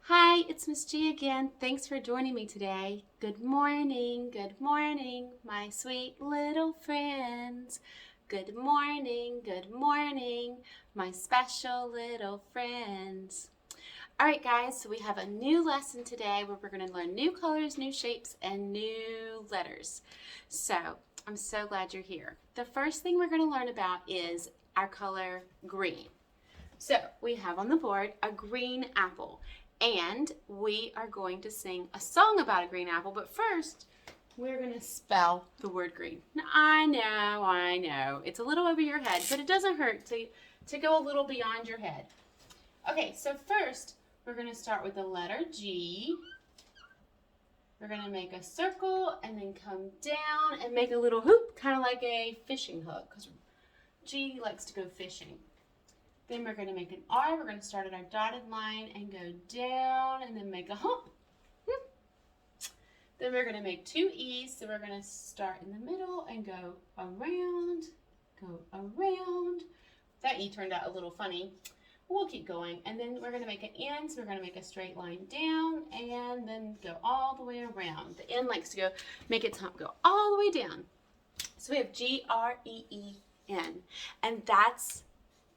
Hi, it's Miss G again. Thanks for joining me today. Good morning, my sweet little friends. Good morning, my special little friends. All right, guys, so we have a new lesson today where we're going to learn new colors, new shapes, and new letters. So I'm so glad you're here. The first thing we're going to learn about is our color green. So we have on the board a green apple, and we are going to sing a song about a green apple, but first we're going to spell the word green. Now, I know, it's a little over your head, but it doesn't hurt to go a little beyond your head. Okay, so first we're going to start with the letter G. We're going to make a circle and then come down and make a little hoop, kind of like a fishing hook, because G likes to go fishing. Then we're going to make an R. We're going to start at our dotted line and go down and then make a hump. Then we're going to make two E's. So we're going to start in the middle and go around. That E turned out a little funny. We'll keep going. And then we're going to make an N. So we're going to make a straight line down and then go all the way around. The N likes to make its hump go all the way down. So we have G-R-E-E-N. And that's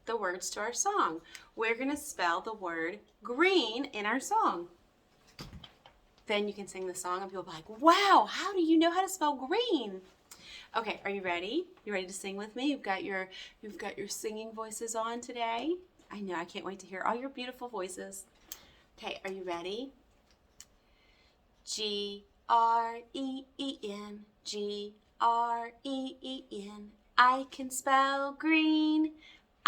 the words to our song. We're going to spell the word green in our song. Then you can sing the song and people will be like, wow, how do you know how to spell green? Okay, are you ready? You ready to sing with me? You've got your singing voices on today. I know, I can't wait to hear all your beautiful voices. Okay, are you ready? G-R-E-E-N, G-R-E-E-N. I can spell green.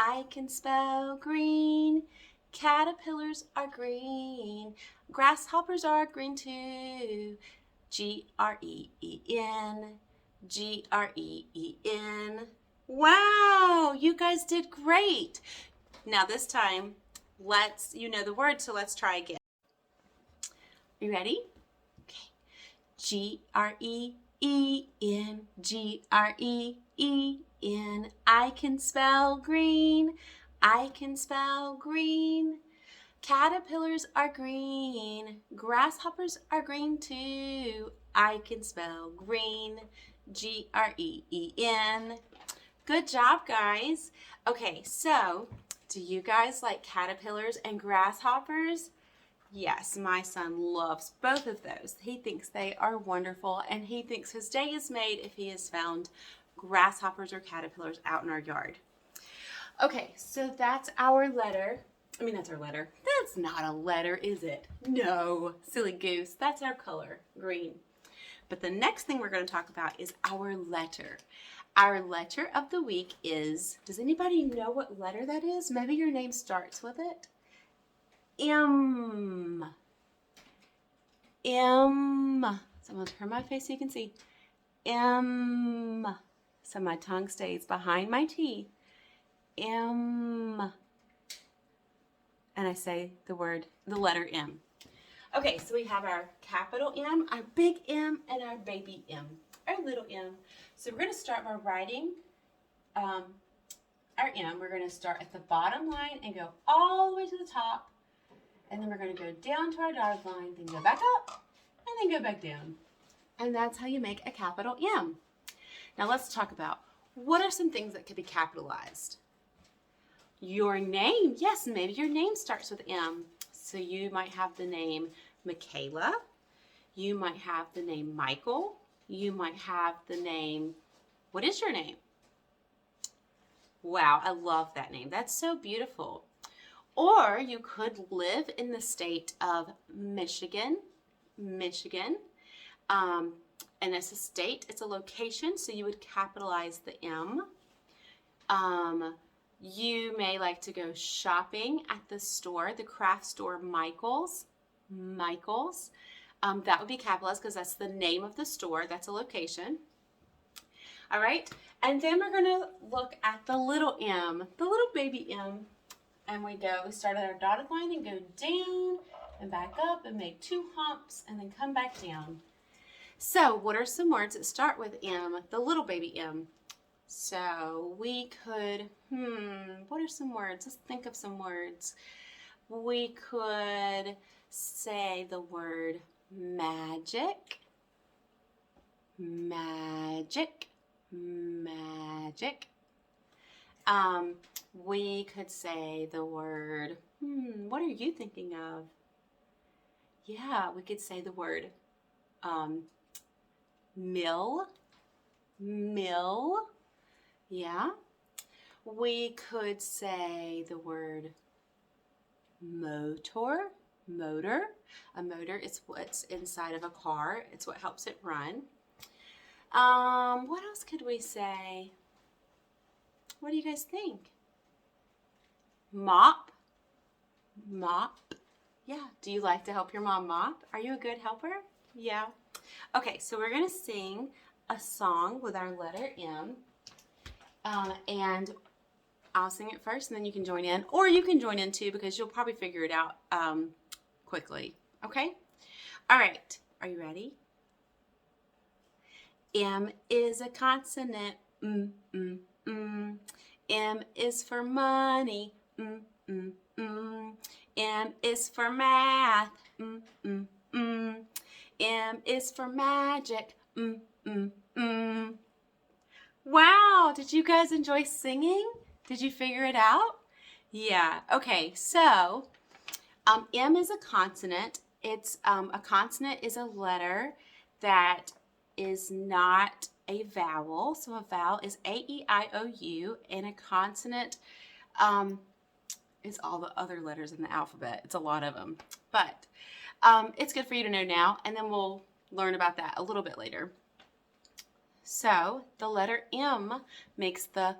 I can spell green. Caterpillars are green. Grasshoppers are green too. G-R-E-E-N. G-R-E-E-N. Wow, you guys did great. Now this time, you know the word, so let's try again. Are you ready? Okay. G-R-E-E-N. G-R-E-E-N. I can spell green. I can spell green. Caterpillars are green. Grasshoppers are green too. I can spell green. G-R-E-E-N. Good job, guys. Okay, so do you guys like caterpillars and grasshoppers? Yes, my son loves both of those. He thinks they are wonderful, and he thinks his day is made if he has found grasshoppers or caterpillars out in our yard. Okay, so that's our letter. That's our letter. That's not a letter, is it? No, silly goose. That's our color, green. But the next thing we're going to talk about is our letter. Our letter of the week is, does anybody know what letter that is? Maybe your name starts with it. M. M. So I'm going to turn my face so you can see. M. So my tongue stays behind my teeth. M. And I say the letter M. Okay, so we have our capital M, our big M, and our baby M, our little m. So we're going to start by writing our M. We're going to start at the bottom line and go all the way to the top. And then we're going to go down to our dotted line, then go back up, and then go back down. And that's how you make a capital M. Now let's talk about what are some things that could be capitalized. Your name, yes, maybe your name starts with M. So you might have the name Michaela. You might have the name Michael. You might have the name, what is your name? Wow, I love that name. That's so beautiful. Or you could live in the state of Michigan. And it's a state, it's a location, so you would capitalize the M. You may like to go shopping at the store, the craft store Michael's. That would be capitalized because that's the name of the store. That's a location. All right. And then we're going to look at the little m, the little baby m. And we start at our dotted line and go down and back up and make two humps and then come back down. So what are some words that start with M, the little baby M? So we could, what are some words? Let's think of some words. We could say the word magic, magic, magic. We could say the word, what are you thinking of? Yeah, we could say the word mill, mill. Yeah. We could say the word motor, motor. A motor is what's inside of a car. It's what helps it run. What else could we say? What do you guys think? Mop, mop. Yeah, do you like to help your mom mop? Are you a good helper? Yeah. Okay, so we're going to sing a song with our letter M. And I'll sing it first and then you can join in. Or you can join in too because you'll probably figure it out quickly. Okay? All right. Are you ready? M is a consonant. M is for money. M is for math. M is for magic. Wow, did you guys enjoy singing? Did you figure it out? Yeah, okay, so M is a consonant. It's a consonant is a letter that is not a vowel. So a vowel is A-E-I-O-U, and a consonant is all the other letters in the alphabet. It's a lot of them, but it's good for you to know now, and then we'll learn about that a little bit later. So the letter M makes the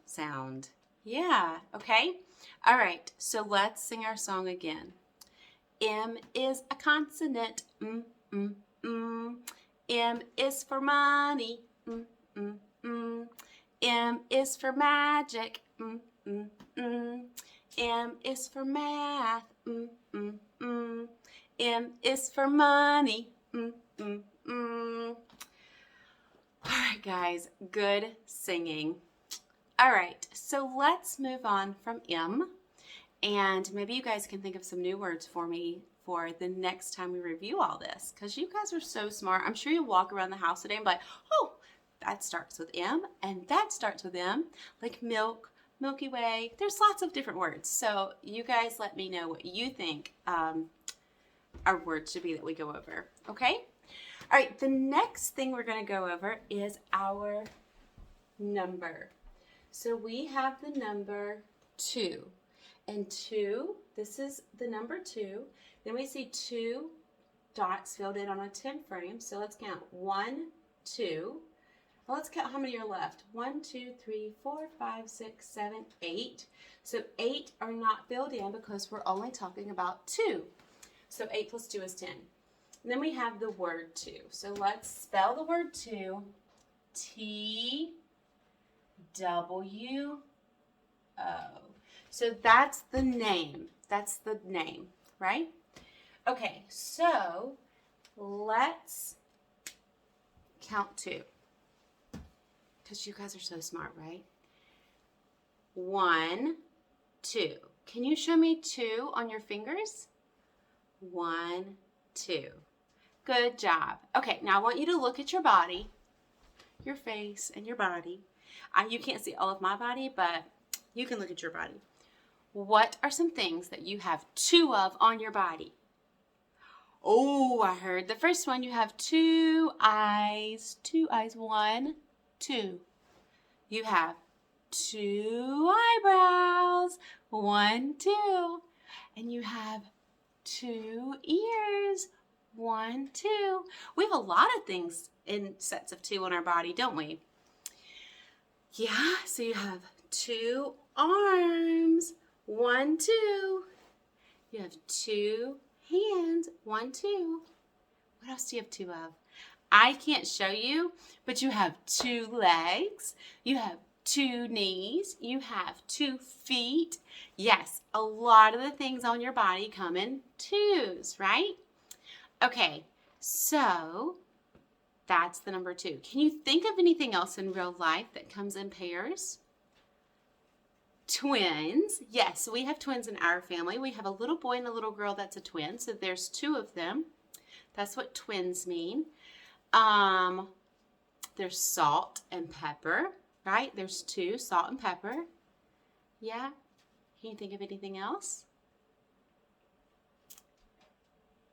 sound. Yeah, okay? All right, so let's sing our song again. M is a consonant. M is for money. M is for magic. M is for math. M is for money. All right, guys, good singing. All right, so let's move on from M, and maybe you guys can think of some new words for me for the next time we review all this, because you guys are so smart. I'm sure you'll walk around the house today and be like, oh, that starts with M, and that starts with M, like milk, Milky Way. There's lots of different words, so you guys let me know what you think our words should be that we go over, okay? All right, the next thing we're going to go over is our number. So we have the number 2. And 2, this is the number 2. Then we see 2 dots filled in on a 10 frame. So let's count 1, 2. Well, let's count how many are left. 1, 2, 3, 4, 5, 6, 7, 8. So 8 are not filled in because we're only talking about 2. So 8 plus 2 is 10. And then we have the word 2. So let's spell the word 2. T-W-O. So that's the name. That's the name, right? Okay, so let's count 2. Because you guys are so smart, right? 1, 2. Can you show me 2 on your fingers? 1, 2. Good job. Okay, now I want you to look at your body, your face, and your body. You can't see all of my body, but you can look at your body. What are some things that you have 2 of on your body? Oh, I heard the first one. You have 2 eyes. 2 eyes. 1, 2. You have 2 eyebrows. 1, 2. And you have 2 ears. 1, 2. We have a lot of things in sets of 2 on our body, don't we? Yeah, so you have 2 arms. 1, 2. You have 2 hands. 1, 2. What else do you have 2 of? I can't show you, but you have 2 legs. You have 2 knees. You have 2 feet. Yes, a lot of the things on your body come in 2s, right? Okay, so that's the number 2. Can you think of anything else in real life that comes in pairs? Twins. Yes, we have twins in our family. We have a little boy and a little girl that's a twin. So there's two of them. That's what twins mean. There's salt and pepper, right? There's two, salt and pepper. Yeah. Can you think of anything else?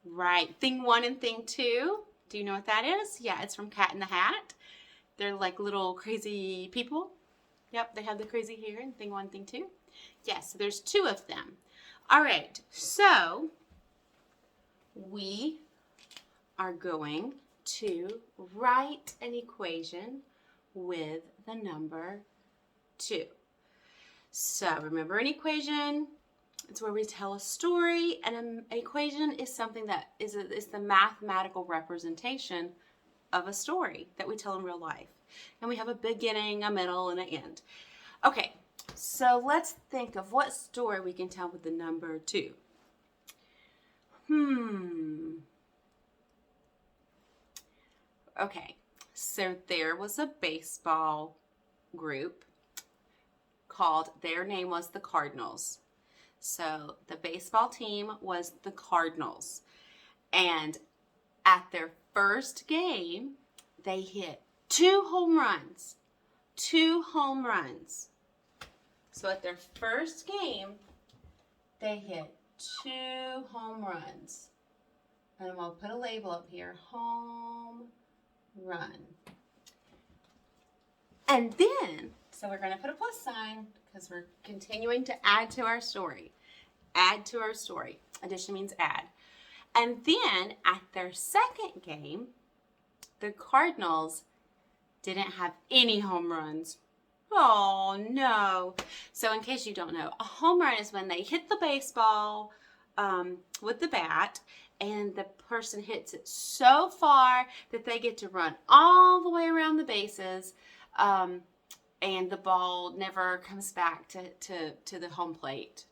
Right. Thing one and thing two. Do you know what that is? Yeah, it's from Cat in the Hat. They're like little crazy people. Yep, they have the crazy hair in thing one, thing two. Yes, so there's two of them. All right, so we are going to write an equation with the number 2. So remember, an equation, it's where we tell a story, and an equation is something that is the mathematical representation of a story that we tell in real life. And we have a beginning, a middle, and an end. Okay, so let's think of what story we can tell with the number 2. Okay, so there was a baseball group called, their name was the Cardinals. So the baseball team was the Cardinals. And at their first game, they hit 2 home runs. 2 home runs. So at their first game, they hit 2 home runs. And I'm going to put a label up here, home run. And then, so we're going to put a plus sign because we're continuing to add to our story. Add to our story. Addition means add. And then at their second game, the Cardinals didn't have any home runs. Oh, no. So in case you don't know, a home run is when they hit the baseball with the bat, and the person hits it so far that they get to run all the way around the bases, and the ball never comes back to the home plate,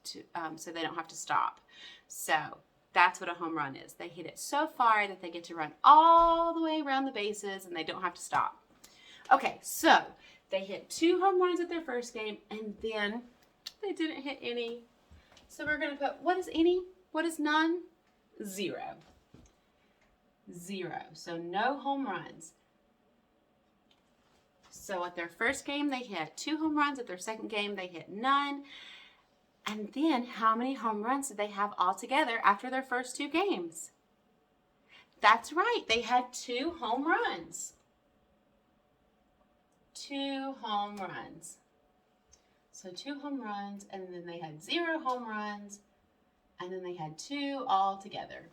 so they don't have to stop. So that's what a home run is. They hit it so far that they get to run all the way around the bases and they don't have to stop. Okay, so they hit 2 home runs at their first game, and then they didn't hit any. So we're going to put, what is any? What is none? 0. 0. So no home runs. So at their first game, they hit 2 home runs. At their second game, they hit none. And then how many home runs did they have altogether after their first 2 games? That's right. They had 2 home runs. 2 home runs. So 2 home runs, and then they had 0 home runs, and then they had 2 all together.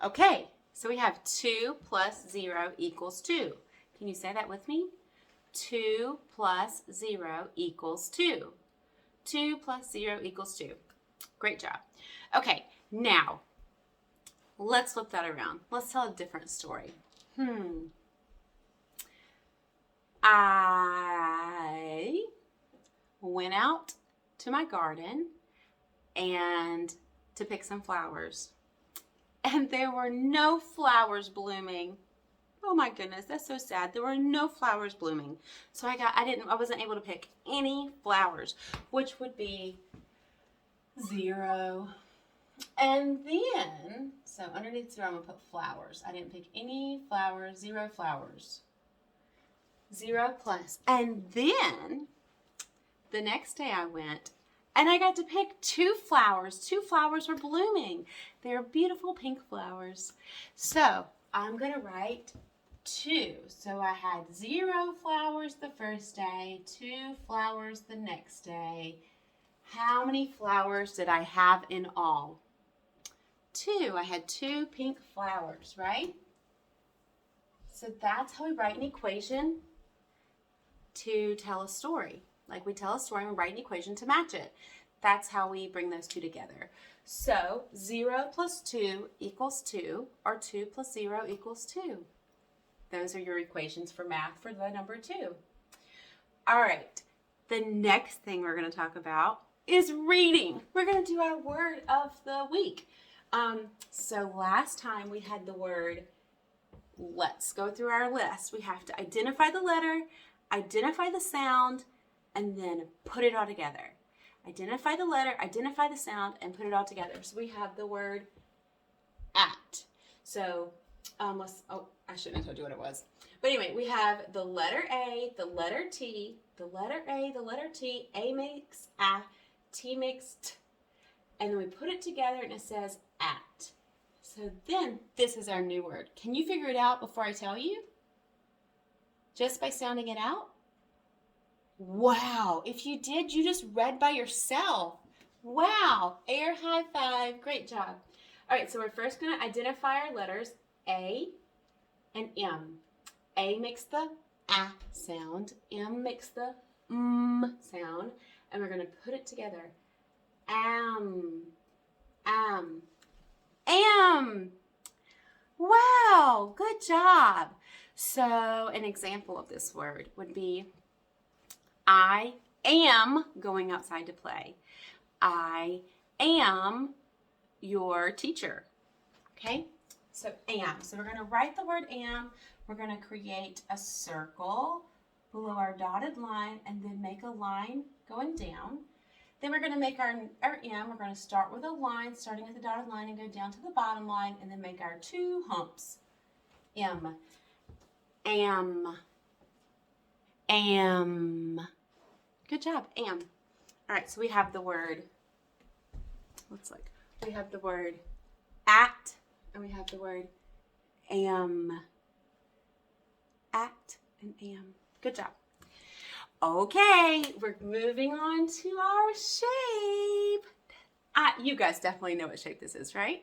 Okay, so we have 2 plus 0 equals 2. Can you say that with me? 2 plus 0 equals 2. 2 plus 0 equals 2. Great job. Okay, now, let's flip that around. Let's tell a different story. I went out to my garden and to pick some flowers. And there were no flowers blooming. Oh my goodness, that's so sad. There were no flowers blooming. So I wasn't able to pick any flowers, which would be 0. And then, so underneath 0, I'm gonna put flowers. I didn't pick any flowers, 0 flowers. 0 plus. And then the next day I went and I got to pick 2 flowers. 2 flowers were blooming. They're beautiful pink flowers. So I'm gonna write 2. So I had 0 flowers the first day, 2 flowers the next day. How many flowers did I have in all? 2. I had 2 pink flowers, right? So that's how we write an equation to tell a story. Like we tell a story and we write an equation to match it. That's how we bring those 2 together. So 0 plus 2 equals 2, or 2 plus 0 equals 2. Those are your equations for math for the number 2. All right, the next thing we're going to talk about is reading. We're going to do our word of the week. So last time we had the word, let's go through our list. We have to identify the letter, identify the sound, and then put it all together. Identify the letter, identify the sound, and put it all together. So we have the word at. So I shouldn't have told you what it was. But anyway, we have the letter A, the letter T, the letter A, the letter T, A makes A, T makes T, and then we put it together and it says at. So then this is our new word. Can you figure it out before I tell you? Just by sounding it out? Wow, if you did, you just read by yourself. Wow, air high five, great job. All right, so we're first gonna identify our letters A and M. A makes the A sound, M makes the sound, and we're gonna put it together. Am. Wow, good job. So an example of this word would be, I am going outside to play. I am your teacher. Okay? So am. So we're going to write the word am. We're going to create a circle below our dotted line and then make a line going down. Then we're going to make our M. We're going to start with a line starting at the dotted line and go down to the bottom line and then make our two humps. M. Am. Good job, am. All right, so we have the word, we have the word at, and we have the word am. At and am. Good job. Okay, we're moving on to our shape. You guys definitely know what shape this is, right?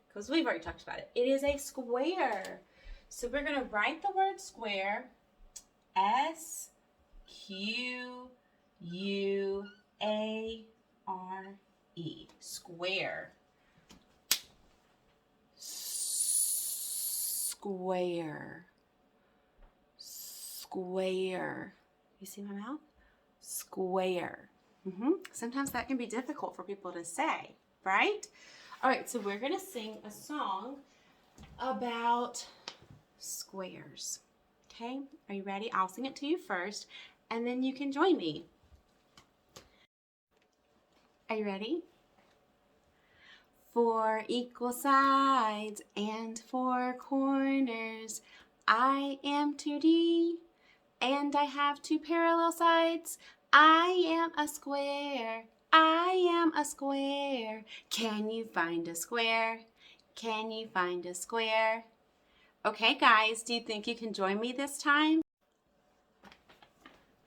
Because we've already talked about it. It is a square. So we're going to write the word square, S-Q-U-A-R-E, square. Square. Square. You see my mouth? Square. Sometimes that can be difficult for people to say, right? All right, so we're going to sing a song about squares. Okay, are you ready? I'll sing it to you first, and then you can join me. Are you ready? 4 equal sides and 4 corners. I am 2D, and I have 2 parallel sides. I am a square. I am a square. Can you find a square? Can you find a square? Okay, guys, do you think you can join me this time?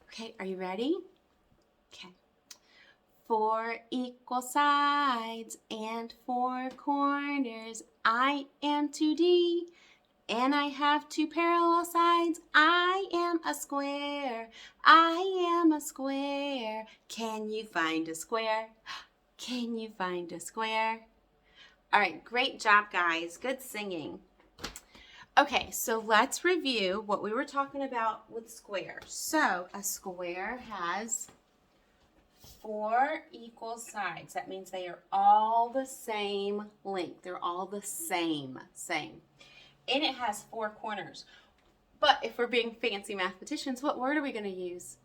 Okay, are you ready? Okay. 4 equal sides and 4 corners. I am 2D, and I have 2 parallel sides. I am a square. I am a square. Can you find a square? Can you find a square? All right, great job, guys. Good singing. Okay, so let's review what we were talking about with squares. So a square has 4 equal sides. That means they are all the same length. They're all the same. And it has 4 corners. But if we're being fancy mathematicians, what word are we going to use?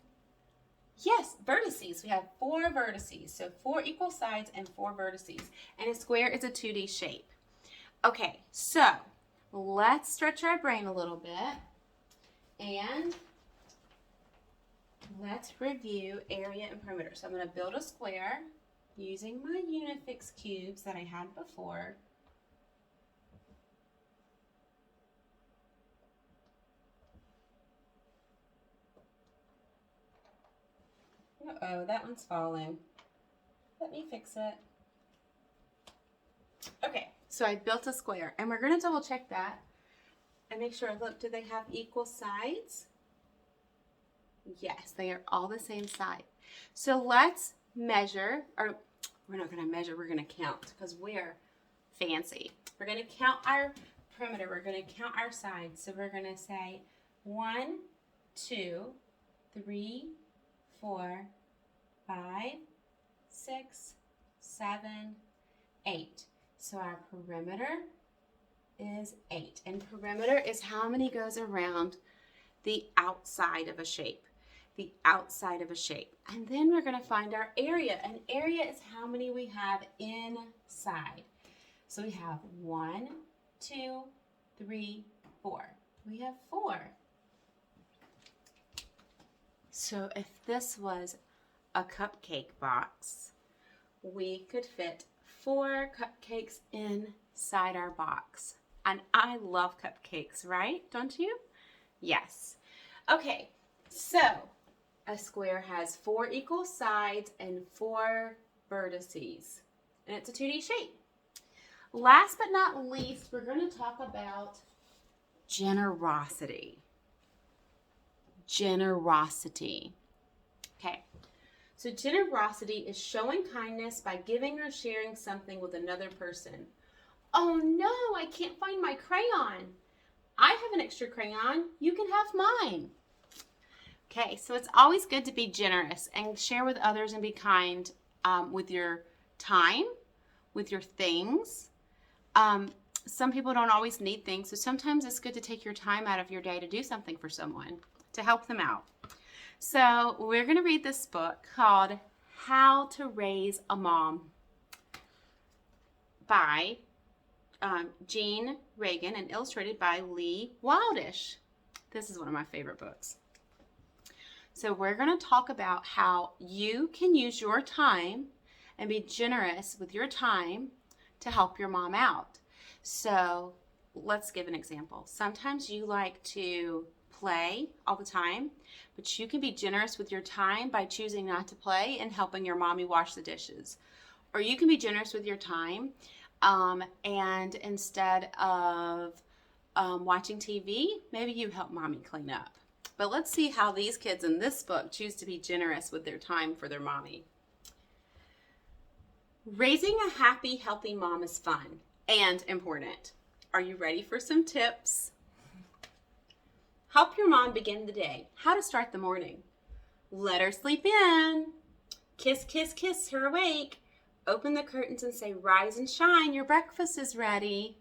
Yes, vertices. We have 4 vertices. So 4 equal sides and 4 vertices. And a square is a 2D shape. Okay, so let's stretch our brain a little bit. And let's review area and perimeter. So I'm going to build a square using my Unifix cubes that I had before. Uh-oh, that one's falling. Let me fix it. Okay, so I built a square, and we're going to double check that and make sure, look, do they have equal sides? Yes, they are all the same side. So let's measure, or we're not going to measure, we're going to count because we're fancy. We're going to count our perimeter. We're going to count our sides. So we're going to say 1, 2, 3, 4, 5, 6, 7, 8. So our perimeter is 8. And perimeter is how many goes around the outside of a shape. the outside of a shape. And then we're going to find our area. An area is how many we have inside. So we have 1, 2, 3, 4. We have 4. So if this was a cupcake box, we could fit 4 cupcakes inside our box. And I love cupcakes, right? Don't you? Yes. Okay, so a square has 4 equal sides and 4 vertices. And it's a 2D shape. Last but not least, we're going to talk about generosity. Generosity. Okay, so generosity is showing kindness by giving or sharing something with another person. Oh no, I can't find my crayon. I have an extra crayon. You can have mine. Okay, so it's always good to be generous and share with others and be kind with your time, with your things. Some people don't always need things, so sometimes it's good to take your time out of your day to do something for someone, to help them out. So we're going to read this book called How to Raise a Mom by Jean Reagan and illustrated by Lee Wildish. This is one of my favorite books. So we're going to talk about how you can use your time and be generous with your time to help your mom out. So let's give an example. Sometimes you like to play all the time, but you can be generous with your time by choosing not to play and helping your mommy wash the dishes. Or you can be generous with your time and instead of watching TV, maybe you help mommy clean up. But let's see how these kids in this book choose to be generous with their time for their mommy. Raising a happy, healthy mom is fun and important. Are you ready for some tips? Help your mom begin the day. How to start the morning. Let her sleep in. Kiss, kiss, kiss her awake. Open the curtains and say, rise and shine, your breakfast is ready.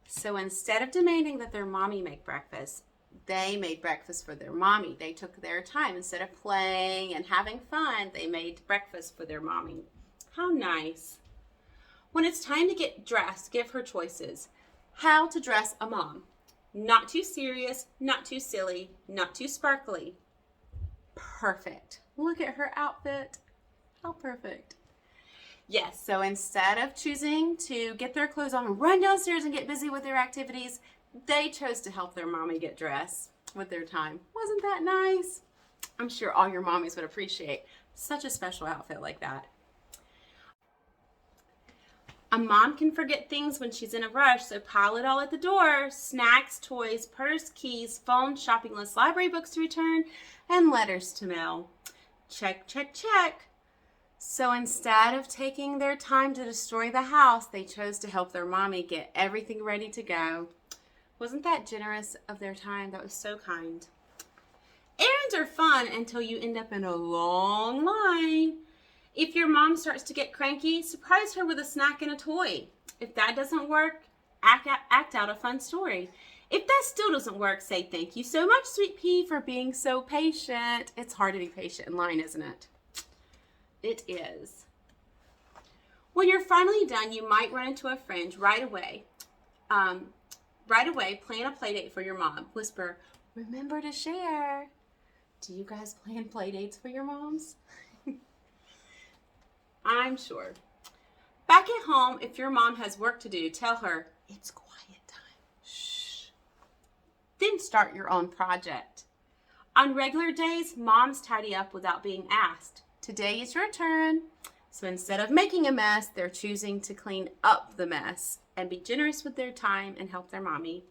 So instead of demanding that their mommy make breakfast, they made breakfast for their mommy. They took their time. Instead of playing and having fun, they made breakfast for their mommy. How nice. When it's time to get dressed, give her choices. How to dress a mom. Not too serious, not too silly, not too sparkly. Perfect. Look at her outfit. How perfect. Yes, so instead of choosing to get their clothes on and run downstairs and get busy with their activities, they chose to help their mommy get dressed with their time. Wasn't that nice? I'm sure all your mommies would appreciate such a special outfit like that. A mom can forget things when she's in a rush, so pile it all at the door. Snacks, toys, purse, keys, phone, shopping list, library books to return, and letters to mail. Check, check, check. So instead of taking their time to destroy the house, they chose to help their mommy get everything ready to go. Wasn't that generous of their time? That was so kind. Errands are fun until you end up in a long line. If your mom starts to get cranky, surprise her with a snack and a toy. If that doesn't work, act out a fun story. If that still doesn't work, say thank you so much, Sweet Pea, for being so patient. It's hard to be patient in line, isn't it? It is. When you're finally done, you might run into a friend right away. Plan a play date for your mom. Whisper, remember to share. Do you guys plan play dates for your moms? I'm sure. Back at home, if your mom has work to do, tell her, it's quiet time. Shh. Then start your own project. On regular days, moms tidy up without being asked. Today is your turn. So instead of making a mess, they're choosing to clean up the mess and be generous with their time and help their mommy.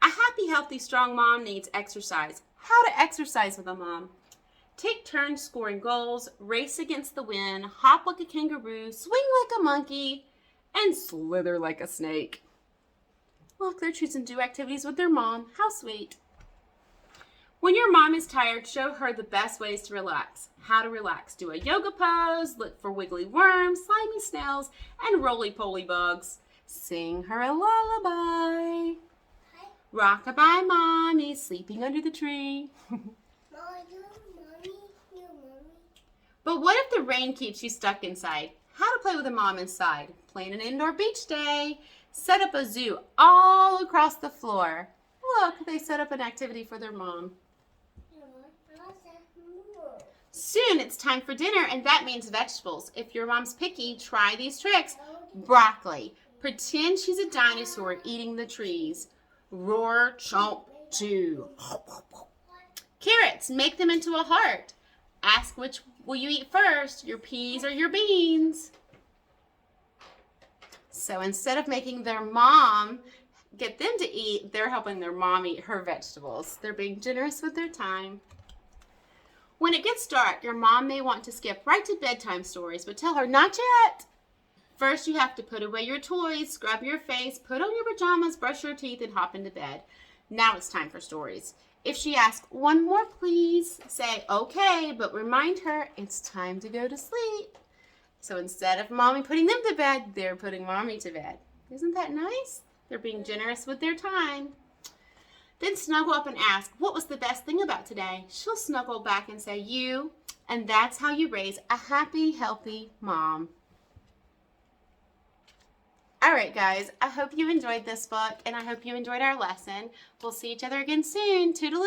A happy, healthy, strong mom needs exercise. How to exercise with a mom. Take turns scoring goals, race against the wind, hop like a kangaroo, swing like a monkey, and slither like a snake. Look, they're choosing to do activities with their mom. How sweet. When your mom is tired, show her the best ways to relax. How to relax. Do a yoga pose, look for wiggly worms, slimy snails, and roly-poly bugs. Sing her a lullaby. Rock-a-bye, mommy, sleeping under the tree. But what if the rain keeps you stuck inside? How to play with a mom inside. Plan an indoor beach day. Set up a zoo all across the floor. Look, they set up an activity for their mom. Soon it's time for dinner, and that means vegetables. If your mom's picky, try these tricks. Broccoli. Pretend she's a dinosaur eating the trees. Roar, chomp, chew. Carrots. Make them into a heart. Ask which will you eat first, your peas or your beans? So instead of making their mom get them to eat, they're helping their mom eat her vegetables. They're being generous with their time. When it gets dark, your mom may want to skip right to bedtime stories, but tell her not yet. First, you have to put away your toys, scrub your face, put on your pajamas, brush your teeth, and hop into bed. Now it's time for stories. If she asks, one more please, say, okay, but remind her it's time to go to sleep. So instead of mommy putting them to bed, they're putting mommy to bed. Isn't that nice? They're being generous with their time. Then snuggle up and ask, what was the best thing about today? She'll snuggle back and say, you, and that's how you raise a happy, healthy mom. All right, guys, I hope you enjoyed this book, and I hope you enjoyed our lesson. We'll see each other again soon. Toodaloo.